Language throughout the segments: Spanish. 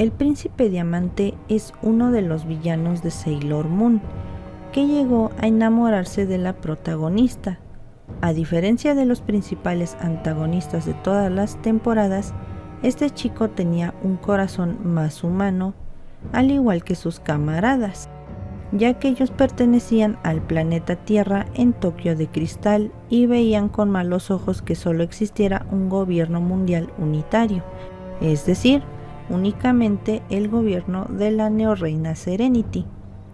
El Príncipe Diamante es uno de los villanos de Sailor Moon, que llegó a enamorarse de la protagonista. A diferencia de los principales antagonistas de todas las temporadas, este chico tenía un corazón más humano, al igual que sus camaradas, ya que ellos pertenecían al planeta Tierra en Tokio de Cristal y veían con malos ojos que solo existiera un gobierno mundial unitario, es decir, únicamente el gobierno de la neorreina Serenity,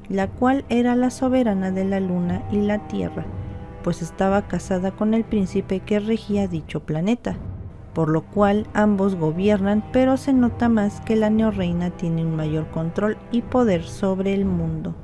la cual era la soberana de la luna y la tierra, pues estaba casada con el príncipe que regía dicho planeta, por lo cual ambos gobiernan, pero se nota más que la neorreina tiene un mayor control y poder sobre el mundo.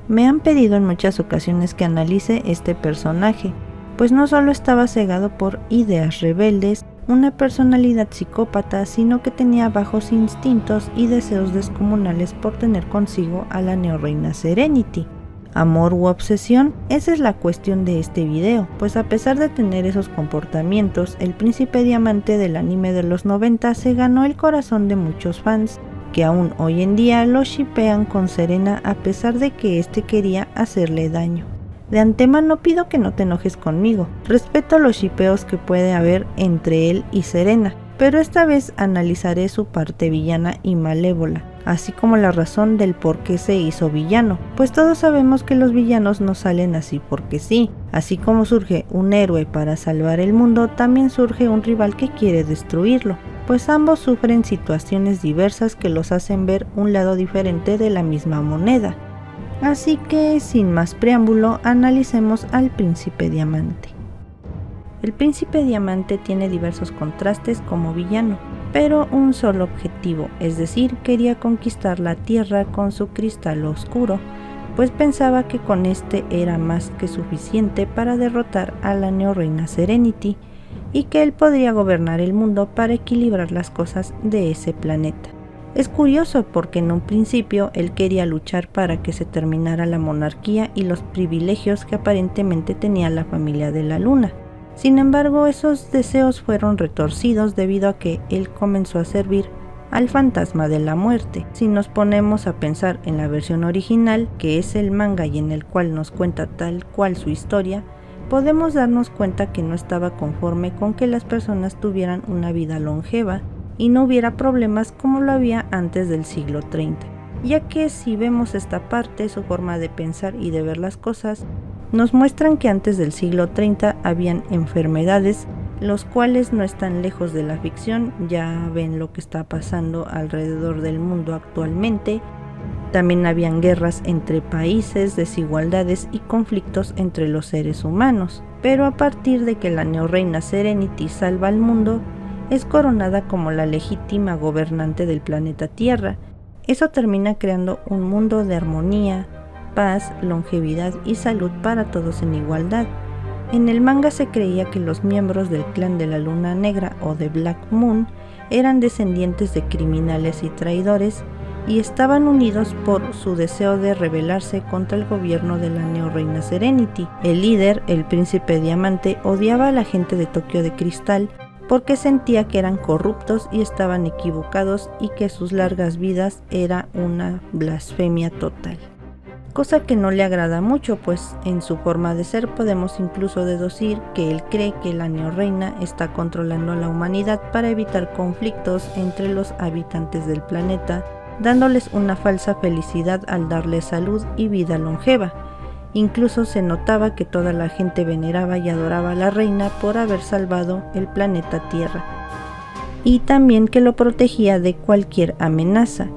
Me han pedido en muchas ocasiones que analice este personaje, pues no solo estaba cegado por ideas rebeldes, una personalidad psicópata, sino que tenía bajos instintos y deseos descomunales por tener consigo a la neorreina Serenity. ¿Amor u obsesión? Esa es la cuestión de este video, pues a pesar de tener esos comportamientos, el Príncipe Diamante del anime de los 90 se ganó el corazón de muchos fans, que aún hoy en día lo shippean con Serena a pesar de que este quería hacerle daño. De antemano pido que no te enojes conmigo, respeto los shippeos que puede haber entre él y Serena, pero esta vez analizaré su parte villana y malévola, así como la razón del por qué se hizo villano, pues todos sabemos que los villanos no salen así porque sí. Así como surge un héroe para salvar el mundo, también surge un rival que quiere destruirlo, pues ambos sufren situaciones diversas que los hacen ver un lado diferente de la misma moneda. Así que, sin más preámbulo, analicemos al Príncipe Diamante. El Príncipe Diamante tiene diversos contrastes como villano, pero un solo objetivo, es decir, quería conquistar la Tierra con su cristal oscuro, pues pensaba que con este era más que suficiente para derrotar a la neorreina Serenity y que él podría gobernar el mundo para equilibrar las cosas de ese planeta. Es curioso porque en un principio él quería luchar para que se terminara la monarquía y los privilegios que aparentemente tenía la familia de la luna. Sin embargo, esos deseos fueron retorcidos debido a que él comenzó a servir al fantasma de la muerte. Si nos ponemos a pensar en la versión original, que es el manga y en el cual nos cuenta tal cual su historia, podemos darnos cuenta que no estaba conforme con que las personas tuvieran una vida longeva y no hubiera problemas como lo había antes del siglo 30, ya que si vemos esta parte, su forma de pensar y de ver las cosas, nos muestran que antes del siglo 30 habían enfermedades, los cuales no están lejos de la ficción, ya ven lo que está pasando alrededor del mundo actualmente. También habían guerras entre países, desigualdades y conflictos entre los seres humanos, pero a partir de que la neorreina Serenity salva al mundo, es coronada como la legítima gobernante del planeta Tierra. Eso termina creando un mundo de armonía, paz, longevidad y salud para todos en igualdad. En el manga se creía que los miembros del clan de la Luna Negra o de Black Moon eran descendientes de criminales y traidores y estaban unidos por su deseo de rebelarse contra el gobierno de la neorreina Serenity. El líder, el Príncipe Diamante, odiaba a la gente de Tokio de Cristal porque sentía que eran corruptos y estaban equivocados y que sus largas vidas era una blasfemia total. Cosa que no le agrada mucho, pues en su forma de ser podemos incluso deducir que él cree que la neorreina está controlando a la humanidad para evitar conflictos entre los habitantes del planeta, dándoles una falsa felicidad al darles salud y vida longeva. Incluso se notaba que toda la gente veneraba y adoraba a la reina por haber salvado el planeta Tierra, y también que lo protegía de cualquier amenaza,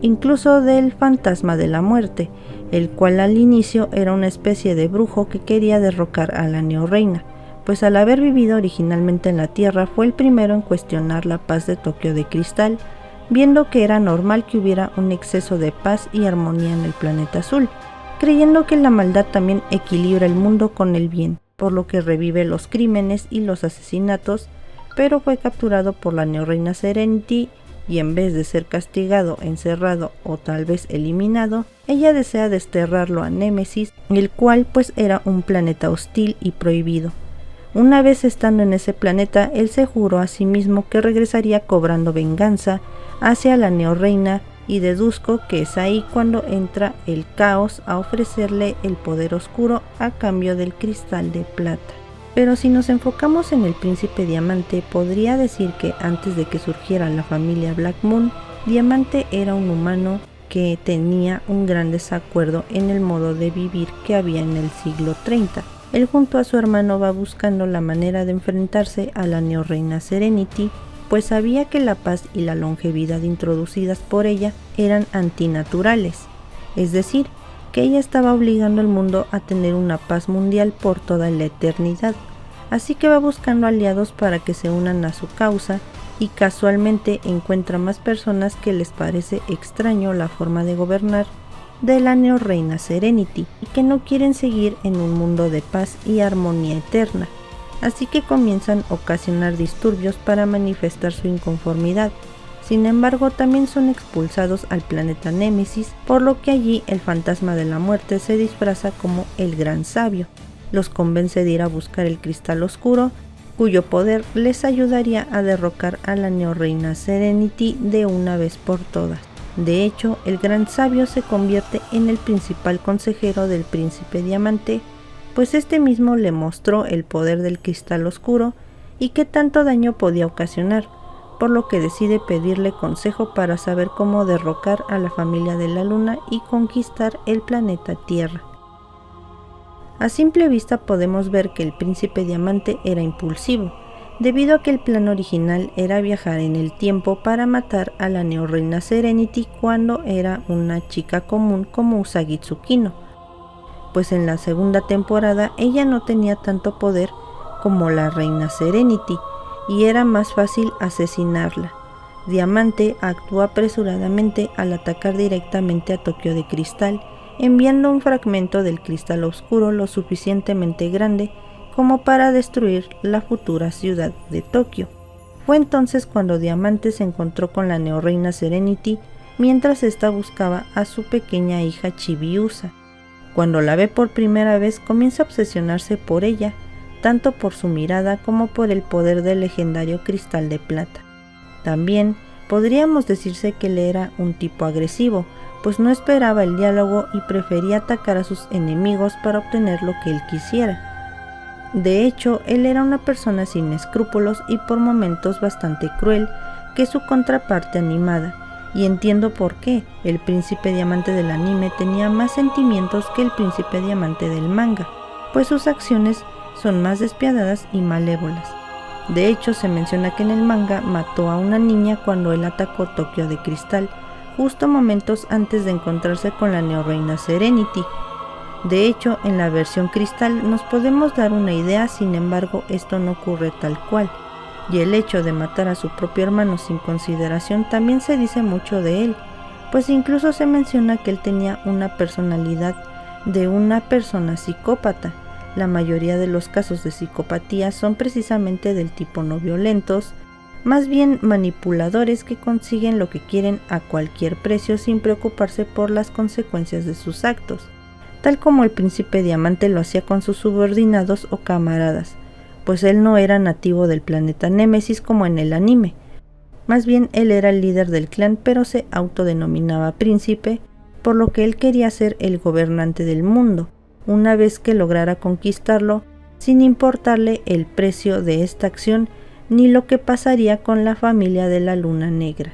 incluso del fantasma de la muerte, el cual al inicio era una especie de brujo que quería derrocar a la neorreina, pues al haber vivido originalmente en la Tierra fue el primero en cuestionar la paz de Tokio de Cristal, viendo que era normal que hubiera un exceso de paz y armonía en el planeta azul, creyendo que la maldad también equilibra el mundo con el bien, por lo que revive los crímenes y los asesinatos, pero fue capturado por la neorreina Serenity y en vez de ser castigado, encerrado o tal vez eliminado, ella desea desterrarlo a Némesis, el cual pues era un planeta hostil y prohibido. Una vez estando en ese planeta, él se juró a sí mismo que regresaría cobrando venganza hacia la Neorreina, y deduzco que es ahí cuando entra el Caos a ofrecerle el poder oscuro a cambio del cristal de plata. Pero si nos enfocamos en el Príncipe Diamante, podría decir que antes de que surgiera la familia Black Moon, Diamante era un humano que tenía un gran desacuerdo en el modo de vivir que había en el siglo 30. Él junto a su hermano va buscando la manera de enfrentarse a la Neorreina Serenity, pues sabía que la paz y la longevidad introducidas por ella eran antinaturales, es decir, que ella estaba obligando al mundo a tener una paz mundial por toda la eternidad, así que va buscando aliados para que se unan a su causa, y casualmente encuentra más personas que les parece extraño la forma de gobernar de la Neorreina Serenity y que no quieren seguir en un mundo de paz y armonía eterna. Así que comienzan a ocasionar disturbios para manifestar su inconformidad. Sin embargo, también son expulsados al planeta Némesis, por lo que allí el fantasma de la muerte se disfraza como el Gran Sabio. Los convence de ir a buscar el cristal oscuro, cuyo poder les ayudaría a derrocar a la Neorreina Serenity de una vez por todas. De hecho, el Gran Sabio se convierte en el principal consejero del Príncipe Diamante, pues este mismo le mostró el poder del cristal oscuro y qué tanto daño podía ocasionar, por lo que decide pedirle consejo para saber cómo derrocar a la familia de la Luna y conquistar el planeta Tierra. A simple vista podemos ver que el Príncipe Diamante era impulsivo, debido a que el plan original era viajar en el tiempo para matar a la Neorreina Serenity cuando era una chica común como Usagi Tsukino, pues en la segunda temporada ella no tenía tanto poder como la Reina Serenity y era más fácil asesinarla. Diamante actuó apresuradamente al atacar directamente a Tokio de Cristal, enviando un fragmento del cristal oscuro lo suficientemente grande como para destruir la futura ciudad de Tokio. Fue entonces cuando Diamante se encontró con la Neorreina Serenity mientras ésta buscaba a su pequeña hija Chibiusa. Cuando la ve por primera vez comienza a obsesionarse por ella, tanto por su mirada como por el poder del legendario cristal de plata. También podríamos decirse que él era un tipo agresivo, pues no esperaba el diálogo y prefería atacar a sus enemigos para obtener lo que él quisiera. De hecho, él era una persona sin escrúpulos y por momentos bastante cruel que su contraparte animada, y entiendo por qué el Príncipe Diamante del anime tenía más sentimientos que el Príncipe Diamante del manga, pues sus acciones son más despiadadas y malévolas. De hecho, se menciona que en el manga mató a una niña cuando él atacó Tokio de Cristal, justo momentos antes de encontrarse con la Neorreina Serenity. De hecho, en la versión Cristal nos podemos dar una idea, sin embargo, esto no ocurre tal cual. Y el hecho de matar a su propio hermano sin consideración también se dice mucho de él, pues incluso se menciona que él tenía una personalidad de una persona psicópata. La mayoría de los casos de psicopatía son precisamente del tipo no violentos, más bien manipuladores que consiguen lo que quieren a cualquier precio sin preocuparse por las consecuencias de sus actos, tal como el Príncipe Diamante lo hacía con sus subordinados o camaradas, pues él no era nativo del planeta Némesis como en el anime. Más bien él era el líder del clan, pero se autodenominaba príncipe, por lo que él quería ser el gobernante del mundo, una vez que lograra conquistarlo, sin importarle el precio de esta acción ni lo que pasaría con la familia de la Luna Negra.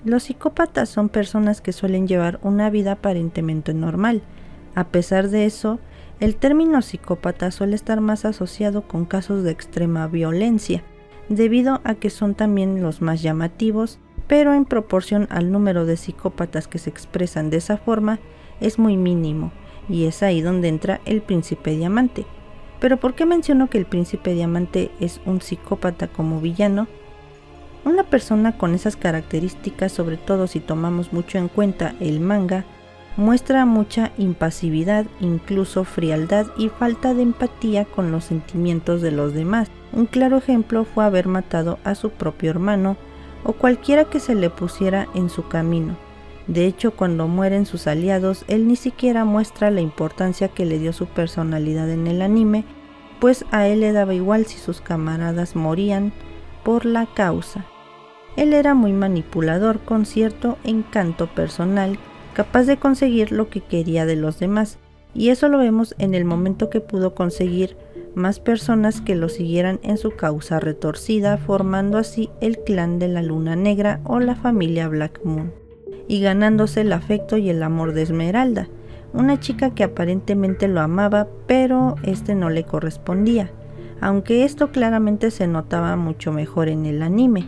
Los psicópatas son personas que suelen llevar una vida aparentemente normal. A pesar de eso, el término psicópata suele estar más asociado con casos de extrema violencia, debido a que son también los más llamativos, pero en proporción al número de psicópatas que se expresan de esa forma, es muy mínimo, y es ahí donde entra el Príncipe Diamante. Pero ¿por qué menciono que el Príncipe Diamante es un psicópata como villano? Una persona con esas características, sobre todo si tomamos mucho en cuenta el manga, muestra mucha impasividad, incluso frialdad y falta de empatía con los sentimientos de los demás. Un claro ejemplo fue haber matado a su propio hermano o cualquiera que se le pusiera en su camino. De hecho, cuando mueren sus aliados, él ni siquiera muestra la importancia que le dio su personalidad en el anime, pues a él le daba igual si sus camaradas morían por la causa. Él era muy manipulador, con cierto encanto personal, capaz de conseguir lo que quería de los demás, y eso lo vemos en el momento que pudo conseguir más personas que lo siguieran en su causa retorcida, formando así el clan de la Luna Negra o la familia Black Moon, y ganándose el afecto y el amor de Esmeralda, una chica que aparentemente lo amaba, pero este no le correspondía, aunque esto claramente se notaba mucho mejor en el anime.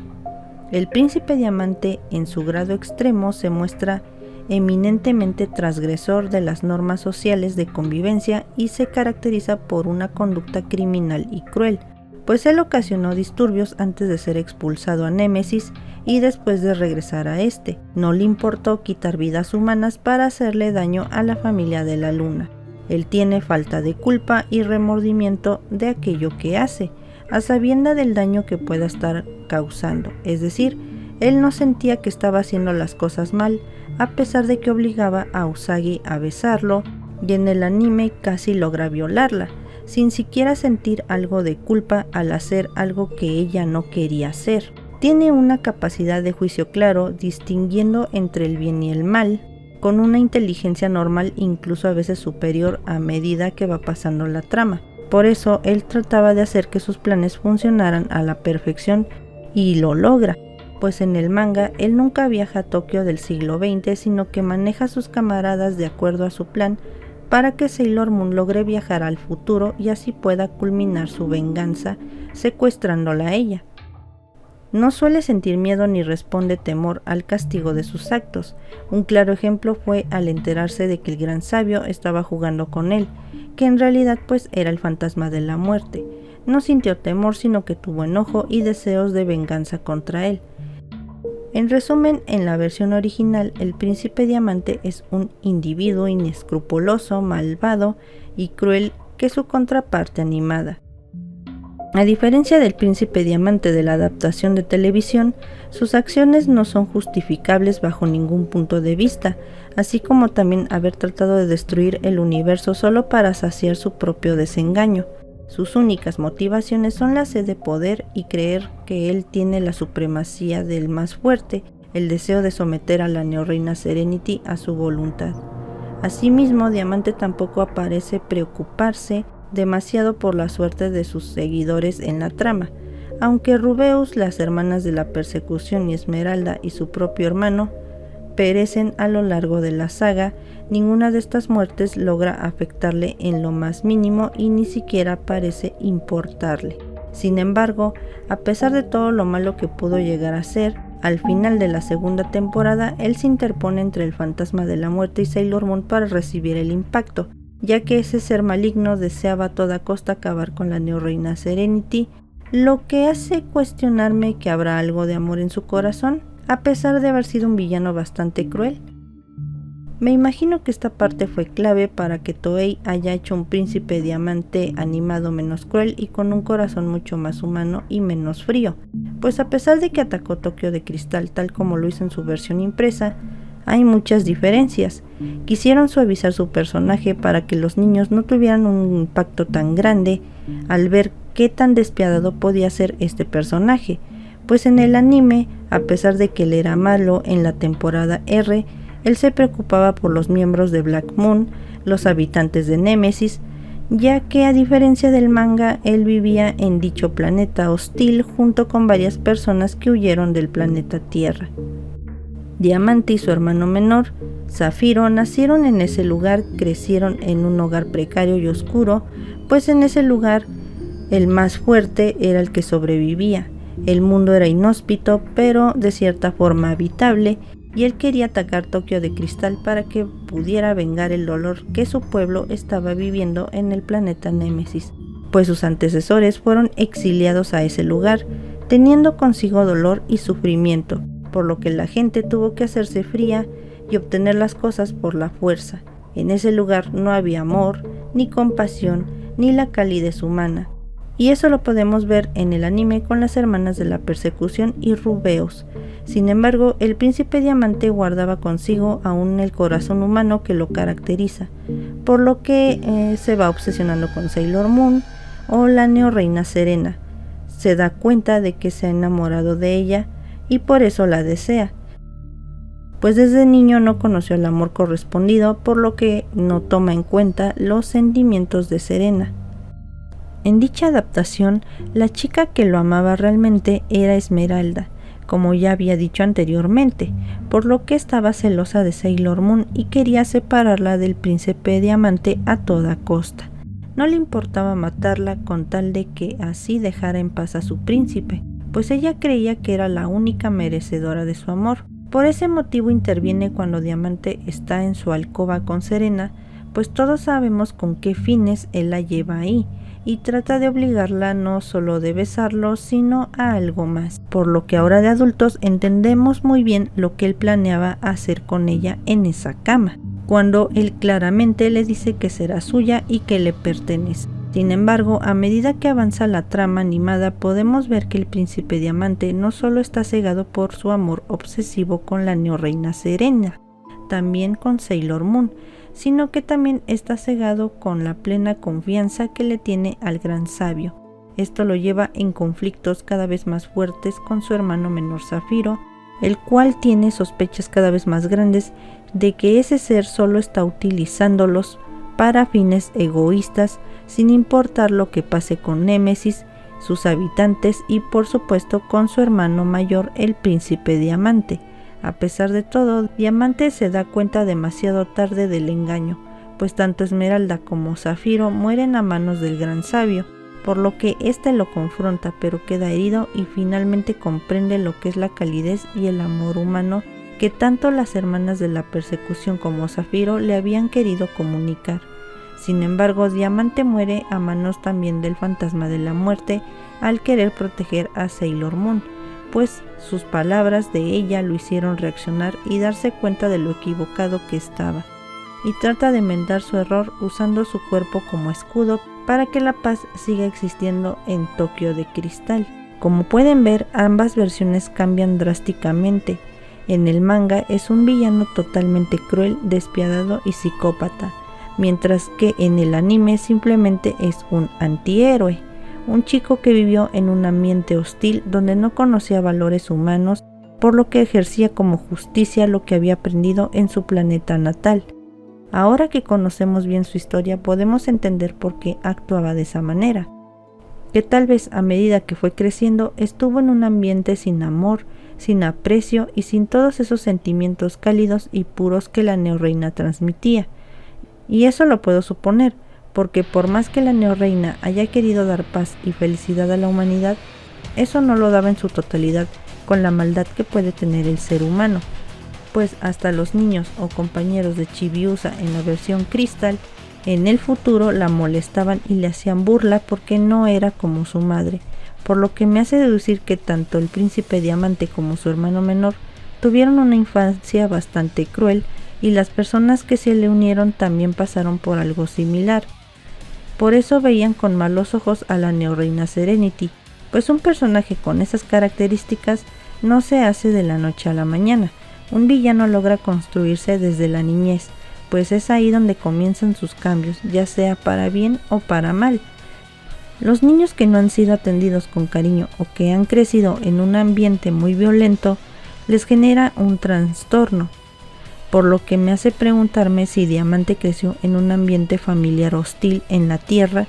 El príncipe diamante, en su grado extremo, se muestra eminentemente transgresor de las normas sociales de convivencia y se caracteriza por una conducta criminal y cruel, pues él ocasionó disturbios antes de ser expulsado a Némesis y después de regresar a este. No le importó quitar vidas humanas para hacerle daño a la familia de la Luna. Él tiene falta de culpa y remordimiento de aquello que hace, a sabienda del daño que pueda estar causando, es decir, él no sentía que estaba haciendo las cosas mal, a pesar de que obligaba a Usagi a besarlo, y en el anime casi logra violarla, sin siquiera sentir algo de culpa al hacer algo que ella no quería hacer. Tiene una capacidad de juicio claro, distinguiendo entre el bien y el mal, con una inteligencia normal incluso a veces superior a medida que va pasando la trama. Por eso él trataba de hacer que sus planes funcionaran a la perfección y lo logra, pues en el manga él nunca viaja a Tokio del siglo XX, sino que maneja a sus camaradas de acuerdo a su plan para que Sailor Moon logre viajar al futuro y así pueda culminar su venganza secuestrándola a ella. No suele sentir miedo ni responde temor al castigo de sus actos. Un claro ejemplo fue al enterarse de que el gran sabio estaba jugando con él, que en realidad pues era el fantasma de la muerte. No sintió temor, sino que tuvo enojo y deseos de venganza contra él. En resumen, en la versión original, el príncipe diamante es un individuo inescrupuloso, malvado y cruel que su contraparte animada. A diferencia del príncipe diamante de la adaptación de televisión, sus acciones no son justificables bajo ningún punto de vista, así como también haber tratado de destruir el universo solo para saciar su propio desengaño. Sus únicas motivaciones son la sed de poder y creer que él tiene la supremacía del más fuerte, el deseo de someter a la neorreina Serenity a su voluntad. Asimismo, Diamante tampoco parece preocuparse demasiado por la suerte de sus seguidores en la trama, aunque Rubeus, las hermanas de la persecución y Esmeralda y su propio hermano perecen a lo largo de la saga. Ninguna de estas muertes logra afectarle en lo más mínimo y ni siquiera parece importarle. Sin embargo, a pesar de todo lo malo que pudo llegar a ser, al final de la segunda temporada, él se interpone entre el fantasma de la muerte y Sailor Moon para recibir el impacto, ya que ese ser maligno deseaba a toda costa acabar con la neorreina Serenity, lo que hace cuestionarme que habrá algo de amor en su corazón, a pesar de haber sido un villano bastante cruel. Me imagino que esta parte fue clave para que Toei haya hecho un príncipe diamante animado menos cruel y con un corazón mucho más humano y menos frío, pues a pesar de que atacó Tokio de Cristal tal como lo hizo en su versión impresa, hay muchas diferencias. Quisieron suavizar su personaje para que los niños no tuvieran un impacto tan grande al ver qué tan despiadado podía ser este personaje, pues en el anime, a pesar de que él era malo en la temporada R, él se preocupaba por los miembros de Black Moon, los habitantes de Némesis, ya que a diferencia del manga, él vivía en dicho planeta hostil junto con varias personas que huyeron del planeta Tierra. Diamante y su hermano menor, Zafiro, nacieron en ese lugar, crecieron en un hogar precario y oscuro, pues en ese lugar el más fuerte era el que sobrevivía. El mundo era inhóspito, pero de cierta forma habitable, y él quería atacar Tokio de Cristal para que pudiera vengar el dolor que su pueblo estaba viviendo en el planeta Némesis, pues sus antecesores fueron exiliados a ese lugar, teniendo consigo dolor y sufrimiento, por lo que la gente tuvo que hacerse fría y obtener las cosas por la fuerza. En ese lugar no había amor, ni compasión, ni la calidez humana. Y eso lo podemos ver en el anime con las hermanas de la persecución y Rubeus. Sin embargo, el príncipe diamante guardaba consigo aún el corazón humano que lo caracteriza, por lo que se va obsesionando con Sailor Moon, o la neorreina Serena. Se da cuenta de que se ha enamorado de ella y por eso la desea, pues desde niño no conoció el amor correspondido, por lo que no toma en cuenta los sentimientos de Serena. En dicha adaptación, la chica que lo amaba realmente era Esmeralda, como ya había dicho anteriormente, por lo que estaba celosa de Sailor Moon y quería separarla del príncipe diamante a toda costa. No le importaba matarla con tal de que así dejara en paz a su príncipe, pues ella creía que era la única merecedora de su amor. Por ese motivo interviene cuando Diamante está en su alcoba con Serena, pues todos sabemos con qué fines él la lleva ahí, y trata de obligarla no solo de besarlo, sino a algo más, por lo que ahora de adultos entendemos muy bien lo que él planeaba hacer con ella en esa cama, cuando él claramente le dice que será suya y que le pertenece. Sin embargo, a medida que avanza la trama animada, podemos ver que el príncipe Diamante no solo está cegado por su amor obsesivo con la neorreina Serena, también con Sailor Moon, sino que también está cegado con la plena confianza que le tiene al gran sabio. Esto lo lleva en conflictos cada vez más fuertes con su hermano menor Zafiro, el cual tiene sospechas cada vez más grandes de que ese ser solo está utilizándolos para fines egoístas, sin importar lo que pase con Némesis, sus habitantes y por supuesto con su hermano mayor, el príncipe Diamante. A pesar de todo, Diamante se da cuenta demasiado tarde del engaño, pues tanto Esmeralda como Zafiro mueren a manos del gran sabio, por lo que éste lo confronta pero queda herido y finalmente comprende lo que es la calidez y el amor humano que tanto las hermanas de la persecución como Zafiro le habían querido comunicar. Sin embargo, Diamante muere a manos también del fantasma de la muerte al querer proteger a Sailor Moon, pues sus palabras de ella lo hicieron reaccionar y darse cuenta de lo equivocado que estaba, y trata de enmendar su error usando su cuerpo como escudo para que la paz siga existiendo en Tokio de Cristal. Como pueden ver, ambas versiones cambian drásticamente. En el manga es un villano totalmente cruel, despiadado y psicópata, mientras que en el anime simplemente es un antihéroe, un chico que vivió en un ambiente hostil donde no conocía valores humanos, por lo que ejercía como justicia lo que había aprendido en su planeta natal. Ahora que conocemos bien su historia, podemos entender por qué actuaba de esa manera, que tal vez a medida que fue creciendo estuvo en un ambiente sin amor, sin aprecio y sin todos esos sentimientos cálidos y puros que la neorreina transmitía. Y eso lo puedo suponer, porque por más que la neorreina haya querido dar paz y felicidad a la humanidad, eso no lo daba en su totalidad con la maldad que puede tener el ser humano, pues hasta los niños o compañeros de Chibiusa en la versión Crystal, en el futuro la molestaban y le hacían burla porque no era como su madre, por lo que me hace deducir que tanto el príncipe Diamante como su hermano menor tuvieron una infancia bastante cruel y las personas que se le unieron también pasaron por algo similar. Por eso veían con malos ojos a la neorreina Serenity, pues un personaje con esas características no se hace de la noche a la mañana. Un villano logra construirse desde la niñez, pues es ahí donde comienzan sus cambios, ya sea para bien o para mal. Los niños que no han sido atendidos con cariño o que han crecido en un ambiente muy violento les genera un trastorno, por lo que me hace preguntarme si Diamante creció en un ambiente familiar hostil en la Tierra.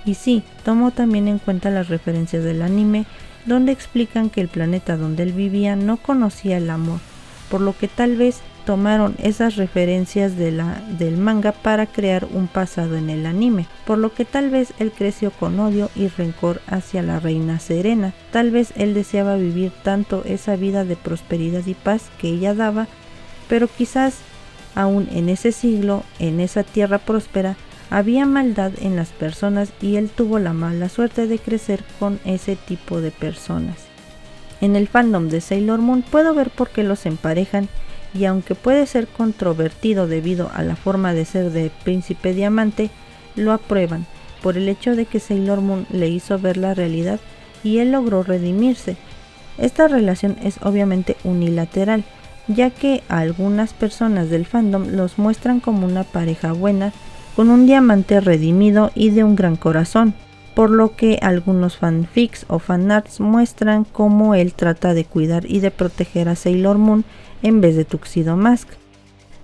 Y sí, tomo también en cuenta las referencias del anime, donde explican que el planeta donde él vivía no conocía el amor, por lo que tal vez tomaron esas referencias del manga para crear un pasado en el anime, por lo que tal vez él creció con odio y rencor hacia la reina Serena. Tal vez él deseaba vivir tanto esa vida de prosperidad y paz que ella daba, pero quizás aún en ese siglo, en esa tierra próspera, había maldad en las personas y él tuvo la mala suerte de crecer con ese tipo de personas. En el fandom de Sailor Moon puedo ver por qué los emparejan, y aunque puede ser controvertido debido a la forma de ser de Príncipe Diamante, lo aprueban por el hecho de que Sailor Moon le hizo ver la realidad y él logró redimirse. Esta relación es obviamente unilateral, ya que algunas personas del fandom los muestran como una pareja buena, con un diamante redimido y de un gran corazón, por lo que algunos fanfics o fanarts muestran cómo él trata de cuidar y de proteger a Sailor Moon en vez de Tuxedo Mask,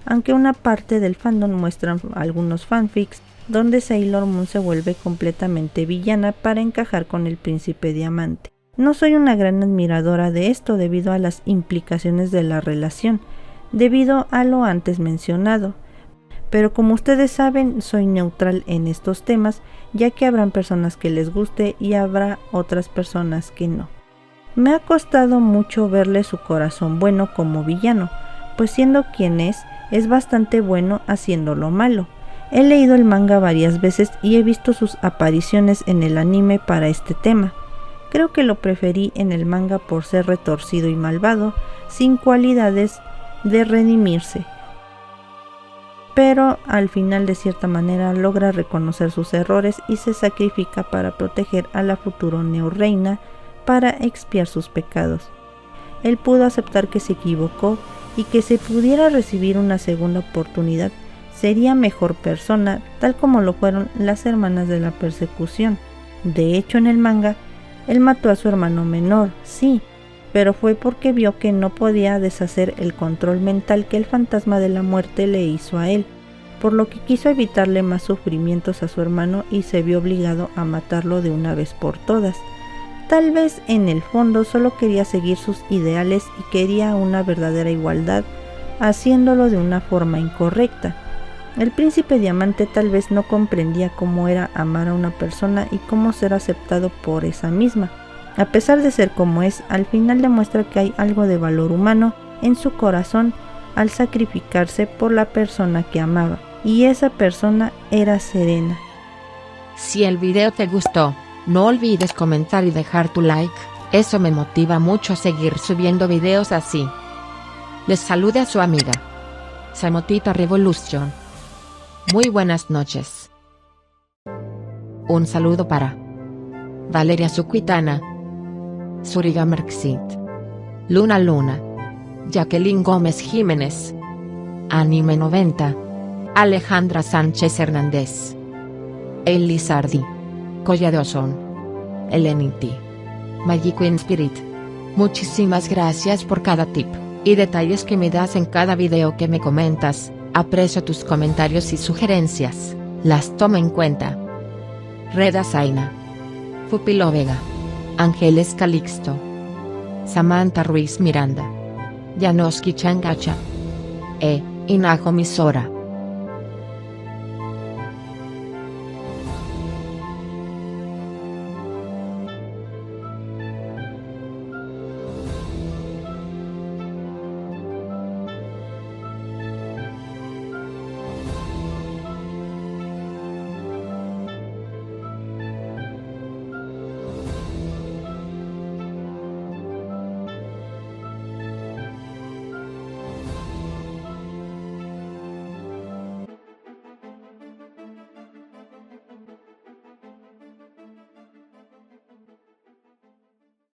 aunque una parte del fandom muestran algunos fanfics donde Sailor Moon se vuelve completamente villana para encajar con el príncipe diamante. No soy una gran admiradora de esto debido a las implicaciones de la relación, debido a lo antes mencionado, pero como ustedes saben, soy neutral en estos temas, ya que habrán personas que les guste y habrá otras personas que no. Me ha costado mucho verle su corazón bueno como villano, pues siendo quien es bastante bueno haciendo lo malo. He leído el manga varias veces y he visto sus apariciones en el anime para este tema. Creo que lo preferí en el manga por ser retorcido y malvado, sin cualidades de redimirse, pero al final de cierta manera logra reconocer sus errores y se sacrifica para proteger a la futura neoreina para expiar sus pecados. Él pudo aceptar que se equivocó y que si pudiera recibir una segunda oportunidad sería mejor persona, tal como lo fueron las hermanas de la persecución. De hecho, en el manga, él mató a su hermano menor, sí, pero fue porque vio que no podía deshacer el control mental que el fantasma de la muerte le hizo a él, por lo que quiso evitarle más sufrimientos a su hermano y se vio obligado a matarlo de una vez por todas. Tal vez en el fondo solo quería seguir sus ideales y quería una verdadera igualdad, haciéndolo de una forma incorrecta. El príncipe diamante tal vez no comprendía cómo era amar a una persona y cómo ser aceptado por esa misma. A pesar de ser como es, al final demuestra que hay algo de valor humano en su corazón al sacrificarse por la persona que amaba, y esa persona era Serena. Si el video te gustó, no olvides comentar y dejar tu like, eso me motiva mucho a seguir subiendo videos así. Les saluda su amiga Samotita Revolution. Muy buenas noches. Un saludo para Valeria Suquitana, Zuriga Merxit, Luna Luna, Jacqueline Gómez Jiménez, Anime 90, Alejandra Sánchez Hernández, Elizardi, Collado Son, Elenity, Magic Spirit. Muchísimas gracias por cada tip y detalles que me das en cada video que me comentas. Aprecio tus comentarios y sugerencias, las tomo en cuenta. Reda Zaina, Pupilo Vega, Ángeles Calixto, Samantha Ruiz Miranda, Janoski Changacha, Inajo Misora.